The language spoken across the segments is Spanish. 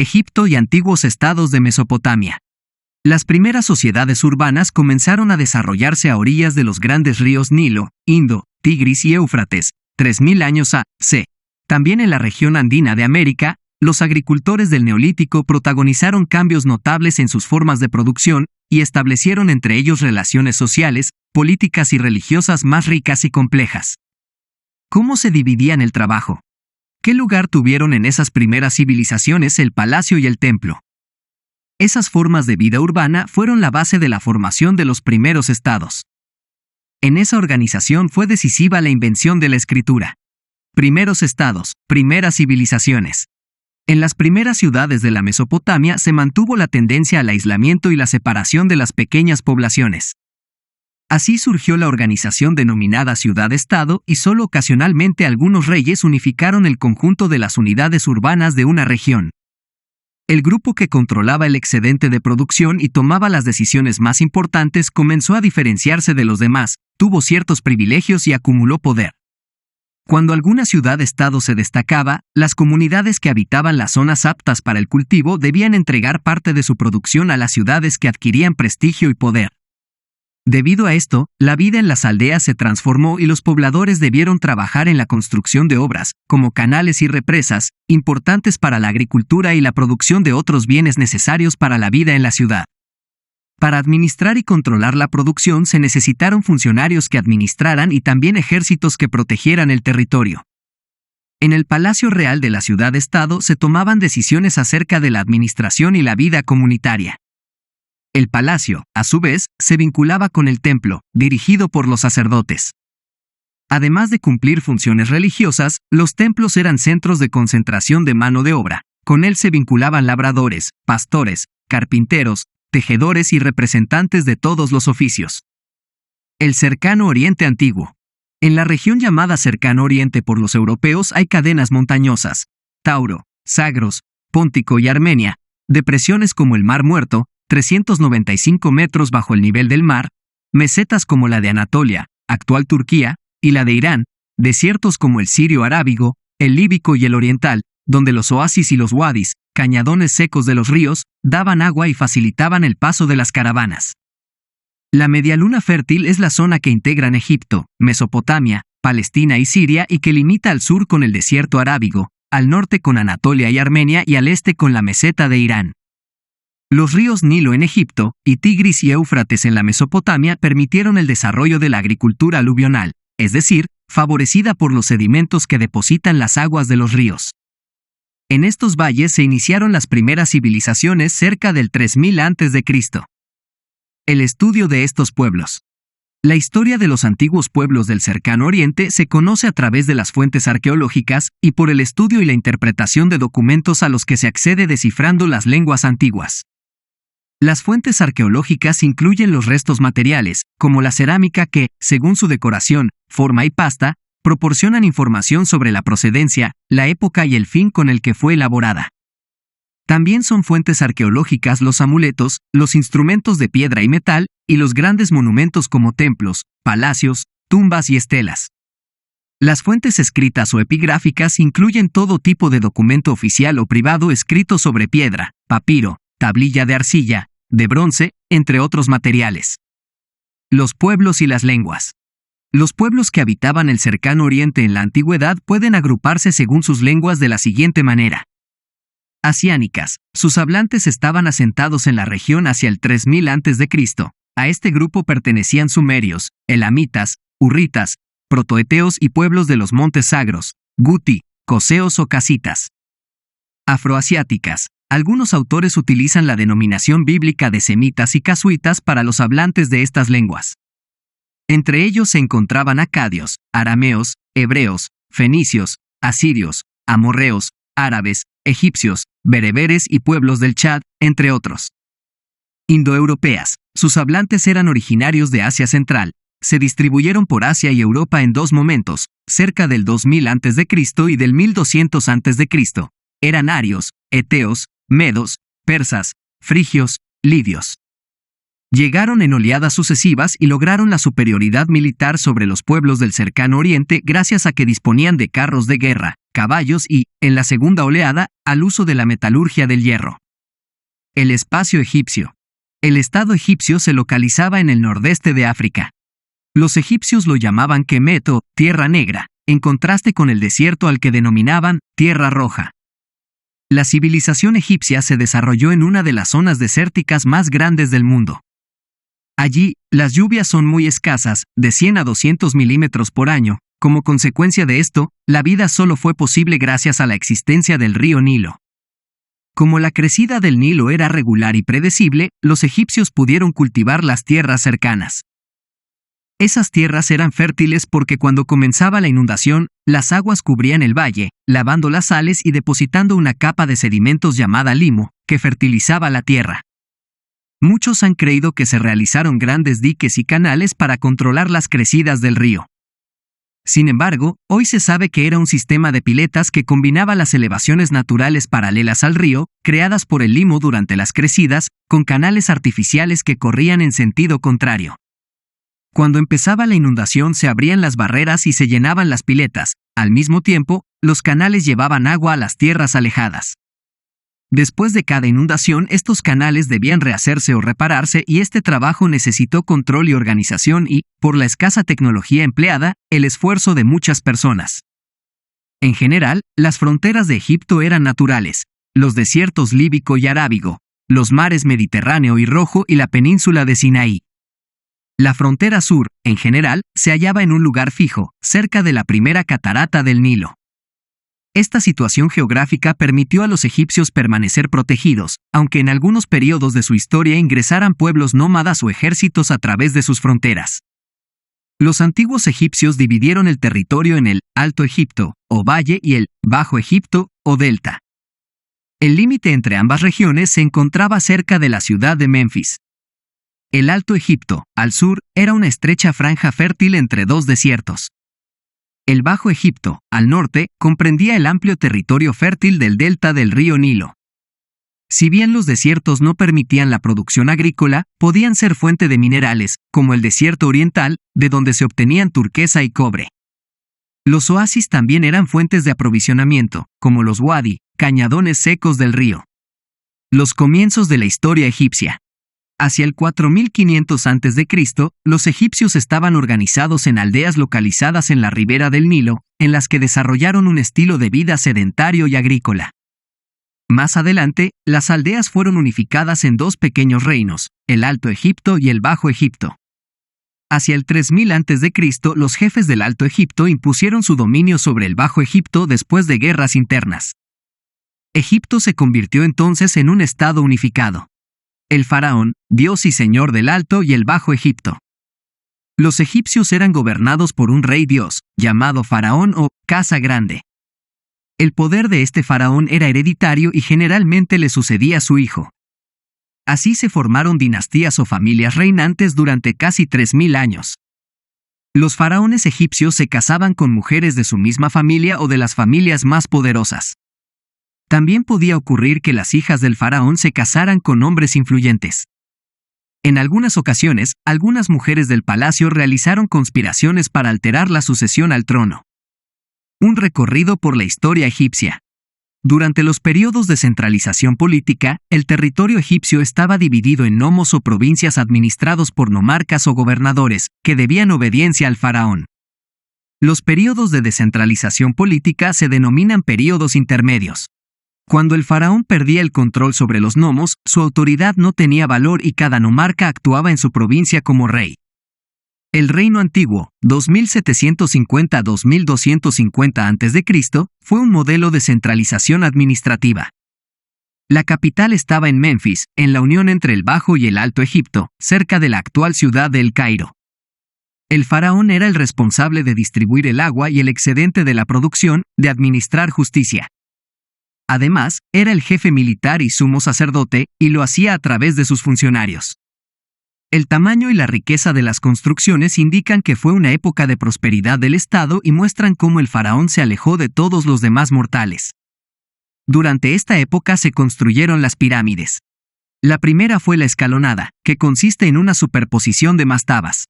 Egipto y antiguos estados de Mesopotamia. Las primeras sociedades urbanas comenzaron a desarrollarse a orillas de los grandes ríos Nilo, Indo, Tigris y Éufrates, 3000 años a.C. También en la región andina de América, los agricultores del Neolítico protagonizaron cambios notables en sus formas de producción y establecieron entre ellos relaciones sociales, políticas y religiosas más ricas y complejas. ¿Cómo se dividían el trabajo? ¿Qué lugar tuvieron en esas primeras civilizaciones el palacio y el templo? Esas formas de vida urbana fueron la base de la formación de los primeros estados. En esa organización fue decisiva la invención de la escritura. Primeros estados, primeras civilizaciones. En las primeras ciudades de la Mesopotamia se mantuvo la tendencia al aislamiento y la separación de las pequeñas poblaciones. Así surgió la organización denominada ciudad-estado y solo ocasionalmente algunos reyes unificaron el conjunto de las unidades urbanas de una región. El grupo que controlaba el excedente de producción y tomaba las decisiones más importantes comenzó a diferenciarse de los demás, tuvo ciertos privilegios y acumuló poder. Cuando alguna ciudad-estado se destacaba, las comunidades que habitaban las zonas aptas para el cultivo debían entregar parte de su producción a las ciudades que adquirían prestigio y poder. Debido a esto, la vida en las aldeas se transformó y los pobladores debieron trabajar en la construcción de obras, como canales y represas, importantes para la agricultura y la producción de otros bienes necesarios para la vida en la ciudad. Para administrar y controlar la producción se necesitaron funcionarios que administraran y también ejércitos que protegieran el territorio. En el Palacio Real de la ciudad-estado se tomaban decisiones acerca de la administración y la vida comunitaria. El palacio, a su vez, se vinculaba con el templo, dirigido por los sacerdotes. Además de cumplir funciones religiosas, los templos eran centros de concentración de mano de obra. Con él se vinculaban labradores, pastores, carpinteros, tejedores y representantes de todos los oficios. El Cercano Oriente Antiguo. En la región llamada Cercano Oriente por los europeos hay cadenas montañosas, Tauro, Zagros, Póntico y Armenia, depresiones como el Mar Muerto, 395 metros bajo el nivel del mar, mesetas como la de Anatolia, actual Turquía, y la de Irán, desiertos como el Sirio Arábigo, el Líbico y el Oriental, donde los oasis y los wadis, cañadones secos de los ríos, daban agua y facilitaban el paso de las caravanas. La Medialuna Fértil es la zona que integran Egipto, Mesopotamia, Palestina y Siria y que limita al sur con el desierto arábigo, al norte con Anatolia y Armenia y al este con la meseta de Irán. Los ríos Nilo en Egipto y Tigris y Éufrates en la Mesopotamia permitieron el desarrollo de la agricultura aluvional, es decir, favorecida por los sedimentos que depositan las aguas de los ríos. En estos valles se iniciaron las primeras civilizaciones cerca del 3000 a.C. El estudio de estos pueblos. La historia de los antiguos pueblos del Cercano Oriente se conoce a través de las fuentes arqueológicas y por el estudio y la interpretación de documentos a los que se accede descifrando las lenguas antiguas. Las fuentes arqueológicas incluyen los restos materiales, como la cerámica que, según su decoración, forma y pasta, proporcionan información sobre la procedencia, la época y el fin con el que fue elaborada. También son fuentes arqueológicas los amuletos, los instrumentos de piedra y metal, y los grandes monumentos como templos, palacios, tumbas y estelas. Las fuentes escritas o epigráficas incluyen todo tipo de documento oficial o privado escrito sobre piedra, papiro, tablilla de arcilla, de bronce, entre otros materiales. Los pueblos y las lenguas. Los pueblos que habitaban el Cercano Oriente en la antigüedad pueden agruparse según sus lenguas de la siguiente manera. Asiánicas. Sus hablantes estaban asentados en la región hacia el 3000 a.C. A este grupo pertenecían sumerios, elamitas, hurritas, protoeteos y pueblos de los montes Zagros, guti, coseos o casitas. Afroasiáticas. Algunos autores utilizan la denominación bíblica de semitas y casuitas para los hablantes de estas lenguas. Entre ellos se encontraban acadios, arameos, hebreos, fenicios, asirios, amorreos, árabes, egipcios, bereberes y pueblos del Chad, entre otros. Indoeuropeas. Sus hablantes eran originarios de Asia Central. Se distribuyeron por Asia y Europa en dos momentos, cerca del 2000 a.C. y del 1200 a.C. Eran arios, eteos, medos, persas, frigios, lidios. Llegaron en oleadas sucesivas y lograron la superioridad militar sobre los pueblos del Cercano Oriente gracias a que disponían de carros de guerra, caballos y, en la segunda oleada, al uso de la metalurgia del hierro. El espacio egipcio. El estado egipcio se localizaba en el nordeste de África. Los egipcios lo llamaban Kemet o Tierra Negra, en contraste con el desierto al que denominaban Tierra Roja. La civilización egipcia se desarrolló en una de las zonas desérticas más grandes del mundo. Allí, las lluvias son muy escasas, de 100 a 200 milímetros por año. Como consecuencia de esto, la vida solo fue posible gracias a la existencia del río Nilo. Como la crecida del Nilo era regular y predecible, los egipcios pudieron cultivar las tierras cercanas. Esas tierras eran fértiles porque cuando comenzaba la inundación, las aguas cubrían el valle, lavando las sales y depositando una capa de sedimentos llamada limo, que fertilizaba la tierra. Muchos han creído que se realizaron grandes diques y canales para controlar las crecidas del río. Sin embargo, hoy se sabe que era un sistema de piletas que combinaba las elevaciones naturales paralelas al río, creadas por el limo durante las crecidas, con canales artificiales que corrían en sentido contrario. Cuando empezaba la inundación se abrían las barreras y se llenaban las piletas. Al mismo tiempo, los canales llevaban agua a las tierras alejadas. Después de cada inundación, estos canales debían rehacerse o repararse y este trabajo necesitó control y organización y, por la escasa tecnología empleada, el esfuerzo de muchas personas. En general, las fronteras de Egipto eran naturales: los desiertos Líbico y Arábigo, los mares Mediterráneo y Rojo y la península de Sinaí. La frontera sur, en general, se hallaba en un lugar fijo, cerca de la primera catarata del Nilo. Esta situación geográfica permitió a los egipcios permanecer protegidos, aunque en algunos periodos de su historia ingresaran pueblos nómadas o ejércitos a través de sus fronteras. Los antiguos egipcios dividieron el territorio en el Alto Egipto, o valle, y el Bajo Egipto, o delta. El límite entre ambas regiones se encontraba cerca de la ciudad de Menfis. El Alto Egipto, al sur, era una estrecha franja fértil entre dos desiertos. El Bajo Egipto, al norte, comprendía el amplio territorio fértil del delta del río Nilo. Si bien los desiertos no permitían la producción agrícola, podían ser fuente de minerales, como el desierto oriental, de donde se obtenían turquesa y cobre. Los oasis también eran fuentes de aprovisionamiento, como los wadi, cañadones secos del río. Los comienzos de la historia egipcia. Hacia el 4500 a.C., los egipcios estaban organizados en aldeas localizadas en la ribera del Nilo, en las que desarrollaron un estilo de vida sedentario y agrícola. Más adelante, las aldeas fueron unificadas en dos pequeños reinos, el Alto Egipto y el Bajo Egipto. Hacia el 3000 a.C., los jefes del Alto Egipto impusieron su dominio sobre el Bajo Egipto después de guerras internas. Egipto se convirtió entonces en un estado unificado. El faraón, dios y señor del Alto y el Bajo Egipto. Los egipcios eran gobernados por un rey dios, llamado faraón o casa grande. El poder de este faraón era hereditario y generalmente le sucedía a su hijo. Así se formaron dinastías o familias reinantes durante casi 3000 años. Los faraones egipcios se casaban con mujeres de su misma familia o de las familias más poderosas. También podía ocurrir que las hijas del faraón se casaran con hombres influyentes. En algunas ocasiones, algunas mujeres del palacio realizaron conspiraciones para alterar la sucesión al trono. Un recorrido por la historia egipcia. Durante los periodos de centralización política, el territorio egipcio estaba dividido en nomos o provincias administrados por nomarcas o gobernadores, que debían obediencia al faraón. Los periodos de descentralización política se denominan períodos intermedios. Cuando el faraón perdía el control sobre los nomos, su autoridad no tenía valor y cada nomarca actuaba en su provincia como rey. El reino antiguo, 2750 a 2250 a.C., fue un modelo de centralización administrativa. La capital estaba en Menfis, en la unión entre el Bajo y el Alto Egipto, cerca de la actual ciudad de El Cairo. El faraón era el responsable de distribuir el agua y el excedente de la producción, de administrar justicia. Además, era el jefe militar y sumo sacerdote, y lo hacía a través de sus funcionarios. El tamaño y la riqueza de las construcciones indican que fue una época de prosperidad del Estado y muestran cómo el faraón se alejó de todos los demás mortales. Durante esta época se construyeron las pirámides. La primera fue la escalonada, que consiste en una superposición de mastabas.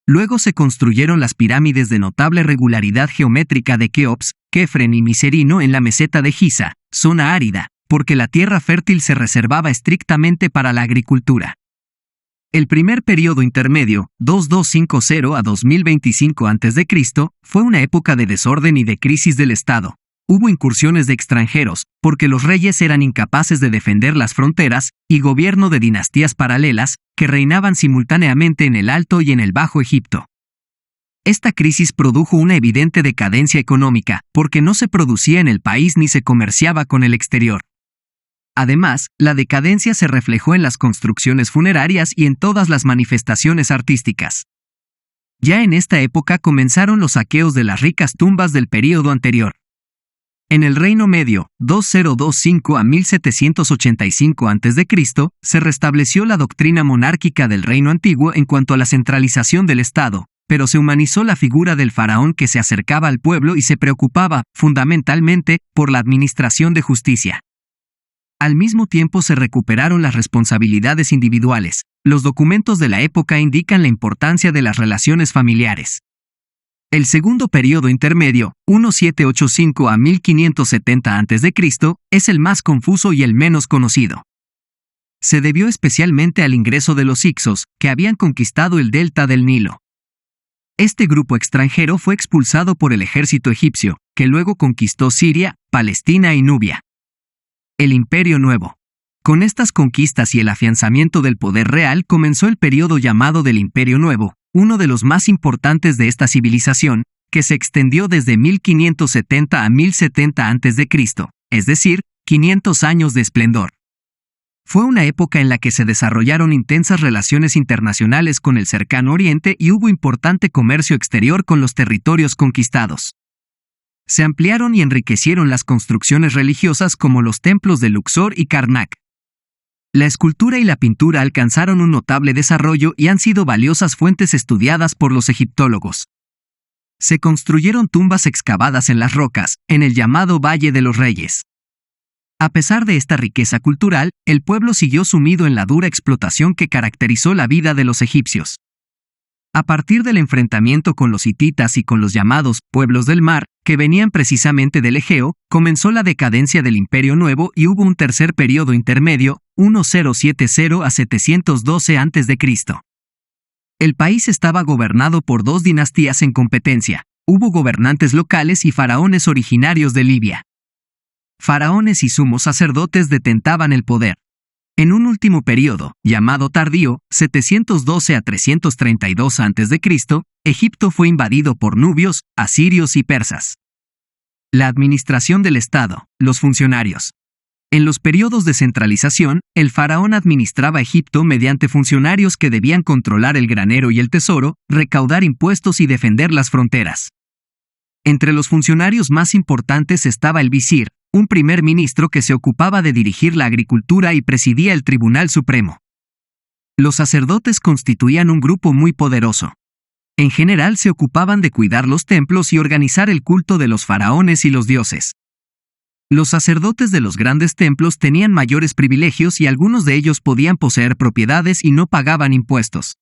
Luego se construyeron las pirámides de notable regularidad geométrica de Keops, Kefren y Micerino en la meseta de Giza, zona árida, porque la tierra fértil se reservaba estrictamente para la agricultura. El primer periodo intermedio, 2250 a 2025 a.C., fue una época de desorden y de crisis del Estado. Hubo incursiones de extranjeros, porque los reyes eran incapaces de defender las fronteras, y gobierno de dinastías paralelas, que reinaban simultáneamente en el Alto y en el Bajo Egipto. Esta crisis produjo una evidente decadencia económica, porque no se producía en el país ni se comerciaba con el exterior. Además, la decadencia se reflejó en las construcciones funerarias y en todas las manifestaciones artísticas. Ya en esta época comenzaron los saqueos de las ricas tumbas del período anterior. En el Reino Medio, 2025 a 1785 a.C., se restableció la doctrina monárquica del Reino Antiguo en cuanto a la centralización del Estado, pero se humanizó la figura del faraón que se acercaba al pueblo y se preocupaba, fundamentalmente, por la administración de justicia. Al mismo tiempo se recuperaron las responsabilidades individuales. Los documentos de la época indican la importancia de las relaciones familiares. El segundo periodo intermedio, 1785 a 1570 a.C., es el más confuso y el menos conocido. Se debió especialmente al ingreso de los hicsos, que habían conquistado el delta del Nilo. Este grupo extranjero fue expulsado por el ejército egipcio, que luego conquistó Siria, Palestina y Nubia. El Imperio Nuevo. Con estas conquistas y el afianzamiento del poder real comenzó el periodo llamado del Imperio Nuevo, uno de los más importantes de esta civilización, que se extendió desde 1570 a 1070 a.C., es decir, 500 años de esplendor. Fue una época en la que se desarrollaron intensas relaciones internacionales con el cercano Oriente y hubo importante comercio exterior con los territorios conquistados. Se ampliaron y enriquecieron las construcciones religiosas como los templos de Luxor y Karnak. La escultura y la pintura alcanzaron un notable desarrollo y han sido valiosas fuentes estudiadas por los egiptólogos. Se construyeron tumbas excavadas en las rocas, en el llamado Valle de los Reyes. A pesar de esta riqueza cultural, el pueblo siguió sumido en la dura explotación que caracterizó la vida de los egipcios. A partir del enfrentamiento con los hititas y con los llamados pueblos del mar, que venían precisamente del Egeo, comenzó la decadencia del Imperio Nuevo y hubo un tercer periodo intermedio, 1070 a 712 a.C. El país estaba gobernado por dos dinastías en competencia. Hubo gobernantes locales y faraones originarios de Libia. Faraones y sumos sacerdotes detentaban el poder. En un último periodo, llamado tardío, 712 a 332 a.C., Egipto fue invadido por nubios, asirios y persas. La administración del Estado, los funcionarios. En los periodos de centralización, el faraón administraba Egipto mediante funcionarios que debían controlar el granero y el tesoro, recaudar impuestos y defender las fronteras. Entre los funcionarios más importantes estaba el visir, un primer ministro que se ocupaba de dirigir la agricultura y presidía el Tribunal Supremo. Los sacerdotes constituían un grupo muy poderoso. En general se ocupaban de cuidar los templos y organizar el culto de los faraones y los dioses. Los sacerdotes de los grandes templos tenían mayores privilegios y algunos de ellos podían poseer propiedades y no pagaban impuestos.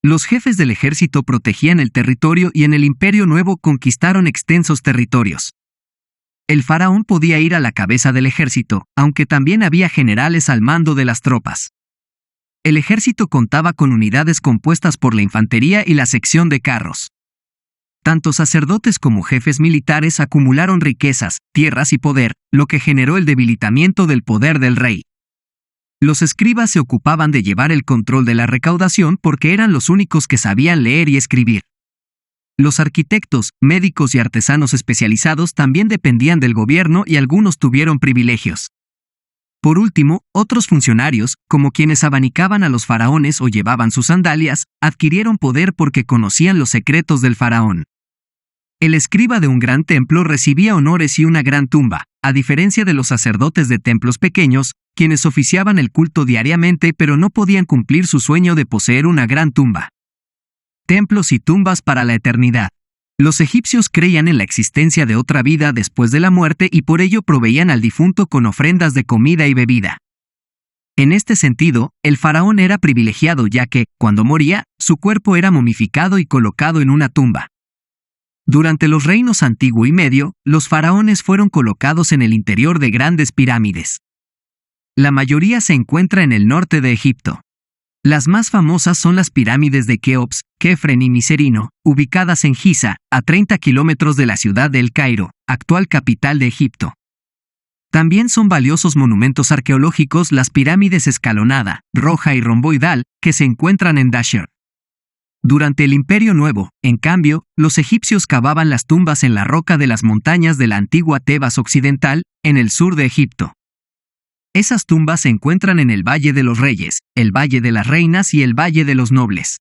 Los jefes del ejército protegían el territorio y en el Imperio Nuevo conquistaron extensos territorios. El faraón podía ir a la cabeza del ejército, aunque también había generales al mando de las tropas. El ejército contaba con unidades compuestas por la infantería y la sección de carros. Tanto sacerdotes como jefes militares acumularon riquezas, tierras y poder, lo que generó el debilitamiento del poder del rey. Los escribas se ocupaban de llevar el control de la recaudación porque eran los únicos que sabían leer y escribir. Los arquitectos, médicos y artesanos especializados también dependían del gobierno y algunos tuvieron privilegios. Por último, otros funcionarios, como quienes abanicaban a los faraones o llevaban sus sandalias, adquirieron poder porque conocían los secretos del faraón. El escriba de un gran templo recibía honores y una gran tumba, a diferencia de los sacerdotes de templos pequeños, quienes oficiaban el culto diariamente pero no podían cumplir su sueño de poseer una gran tumba. Templos y tumbas para la eternidad. Los egipcios creían en la existencia de otra vida después de la muerte y por ello proveían al difunto con ofrendas de comida y bebida. En este sentido, el faraón era privilegiado ya que, cuando moría, su cuerpo era momificado y colocado en una tumba. Durante los reinos antiguo y medio, los faraones fueron colocados en el interior de grandes pirámides. La mayoría se encuentra en el norte de Egipto. Las más famosas son las pirámides de Keops, Kefren y Miserino, ubicadas en Giza, a 30 kilómetros de la ciudad de El Cairo, actual capital de Egipto. También son valiosos monumentos arqueológicos las pirámides escalonada, roja y romboidal, que se encuentran en Dashur. Durante el Imperio Nuevo, en cambio, los egipcios cavaban las tumbas en la roca de las montañas de la antigua Tebas Occidental, en el sur de Egipto. Esas tumbas se encuentran en el Valle de los Reyes, el Valle de las Reinas y el Valle de los Nobles.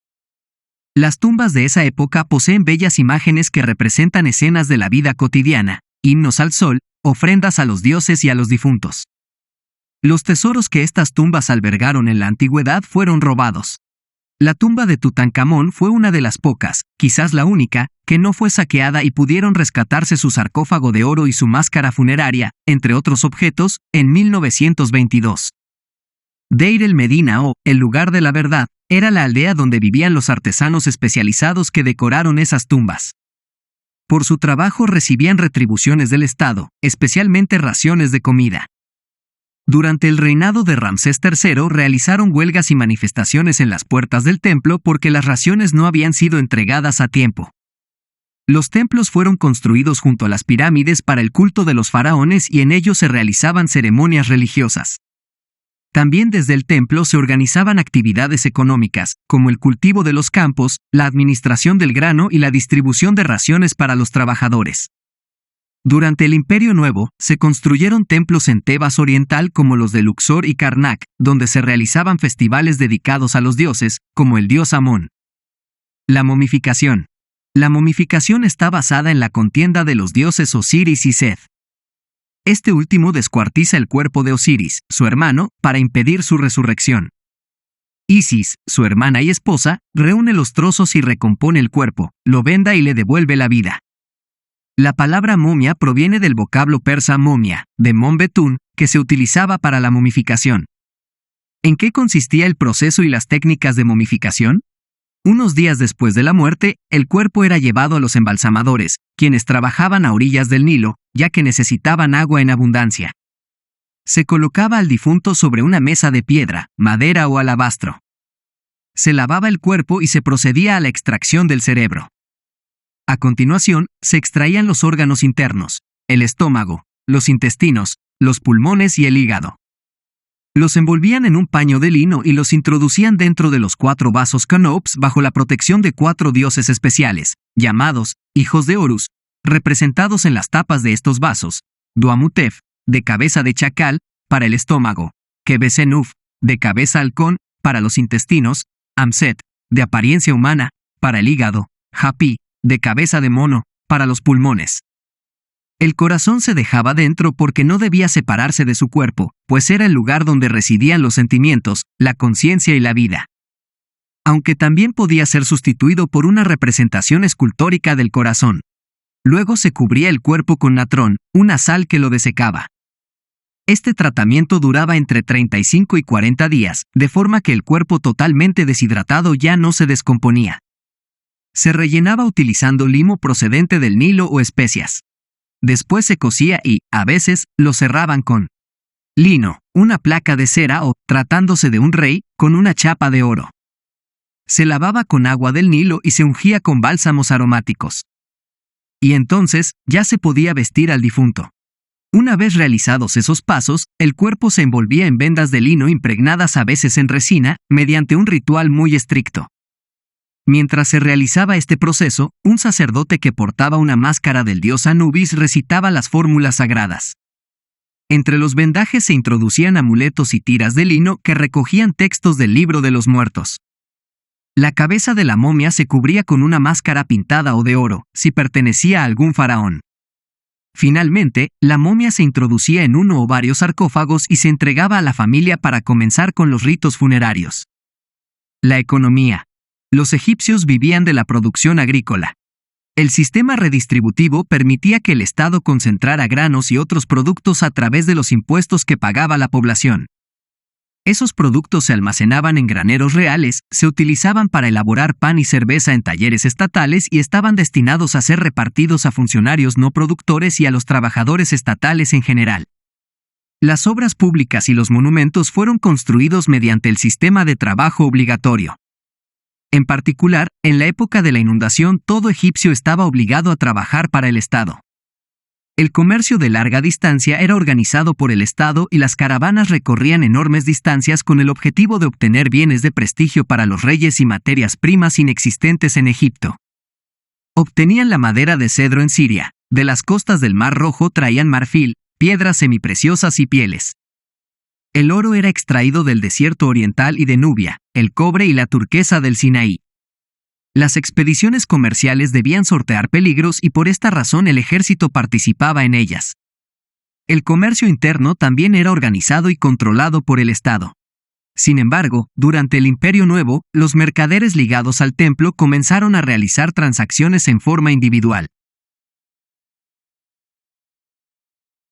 Las tumbas de esa época poseen bellas imágenes que representan escenas de la vida cotidiana, himnos al sol, ofrendas a los dioses y a los difuntos. Los tesoros que estas tumbas albergaron en la antigüedad fueron robados. La tumba de Tutankamón fue una de las pocas, quizás la única, que no fue saqueada y pudieron rescatarse su sarcófago de oro y su máscara funeraria, entre otros objetos, en 1922. Deir el Medina o el lugar de la verdad, era la aldea donde vivían los artesanos especializados que decoraron esas tumbas. Por su trabajo recibían retribuciones del Estado, especialmente raciones de comida. Durante el reinado de Ramsés III realizaron huelgas y manifestaciones en las puertas del templo porque las raciones no habían sido entregadas a tiempo. Los templos fueron construidos junto a las pirámides para el culto de los faraones y en ellos se realizaban ceremonias religiosas. También desde el templo se organizaban actividades económicas, como el cultivo de los campos, la administración del grano y la distribución de raciones para los trabajadores. Durante el Imperio Nuevo, se construyeron templos en Tebas Oriental como los de Luxor y Karnak, donde se realizaban festivales dedicados a los dioses, como el dios Amón. La momificación. La momificación está basada en la contienda de los dioses Osiris y Seth. Este último descuartiza el cuerpo de Osiris, su hermano, para impedir su resurrección. Isis, su hermana y esposa, reúne los trozos y recompone el cuerpo, lo venda y le devuelve la vida. La palabra momia proviene del vocablo persa momia, de Mon Betún, que se utilizaba para la momificación. ¿En qué consistía el proceso y las técnicas de momificación? Unos días después de la muerte, el cuerpo era llevado a los embalsamadores, quienes trabajaban a orillas del Nilo, ya que necesitaban agua en abundancia. Se colocaba al difunto sobre una mesa de piedra, madera o alabastro. Se lavaba el cuerpo y se procedía a la extracción del cerebro. A continuación, se extraían los órganos internos, el estómago, los intestinos, los pulmones y el hígado. Los envolvían en un paño de lino y los introducían dentro de los 4 vasos Canopes bajo la protección de 4 dioses especiales, llamados hijos de Horus, representados en las tapas de estos vasos: Duamutef, de cabeza de chacal, para el estómago; Quebesenuf, de cabeza halcón, para los intestinos; Amset, de apariencia humana, para el hígado; Hapi, de cabeza de mono, para los pulmones. El corazón se dejaba dentro porque no debía separarse de su cuerpo, pues era el lugar donde residían los sentimientos, la conciencia y la vida. Aunque también podía ser sustituido por una representación escultórica del corazón. Luego se cubría el cuerpo con natrón, una sal que lo desecaba. Este tratamiento duraba entre 35 y 40 días, de forma que el cuerpo totalmente deshidratado ya no se descomponía. Se rellenaba utilizando limo procedente del Nilo o especias. Después se cosía y, a veces, lo cerraban con lino, una placa de cera o, tratándose de un rey, con una chapa de oro. Se lavaba con agua del Nilo y se ungía con bálsamos aromáticos. Y entonces, ya se podía vestir al difunto. Una vez realizados esos pasos, el cuerpo se envolvía en vendas de lino impregnadas a veces en resina, mediante un ritual muy estricto. Mientras se realizaba este proceso, un sacerdote que portaba una máscara del dios Anubis recitaba las fórmulas sagradas. Entre los vendajes se introducían amuletos y tiras de lino que recogían textos del libro de los muertos. La cabeza de la momia se cubría con una máscara pintada o de oro, si pertenecía a algún faraón. Finalmente, la momia se introducía en uno o varios sarcófagos y se entregaba a la familia para comenzar con los ritos funerarios. La economía. Los egipcios vivían de la producción agrícola. El sistema redistributivo permitía que el Estado concentrara granos y otros productos a través de los impuestos que pagaba la población. Esos productos se almacenaban en graneros reales, se utilizaban para elaborar pan y cerveza en talleres estatales y estaban destinados a ser repartidos a funcionarios no productores y a los trabajadores estatales en general. Las obras públicas y los monumentos fueron construidos mediante el sistema de trabajo obligatorio. En particular, en la época de la inundación, todo egipcio estaba obligado a trabajar para el Estado. El comercio de larga distancia era organizado por el Estado y las caravanas recorrían enormes distancias con el objetivo de obtener bienes de prestigio para los reyes y materias primas inexistentes en Egipto. Obtenían la madera de cedro en Siria, de las costas del Mar Rojo traían marfil, piedras semipreciosas y pieles. El oro era extraído del desierto oriental y de Nubia, el cobre y la turquesa del Sinaí. Las expediciones comerciales debían sortear peligros y por esta razón el ejército participaba en ellas. El comercio interno también era organizado y controlado por el Estado. Sin embargo, durante el Imperio Nuevo, los mercaderes ligados al templo comenzaron a realizar transacciones en forma individual.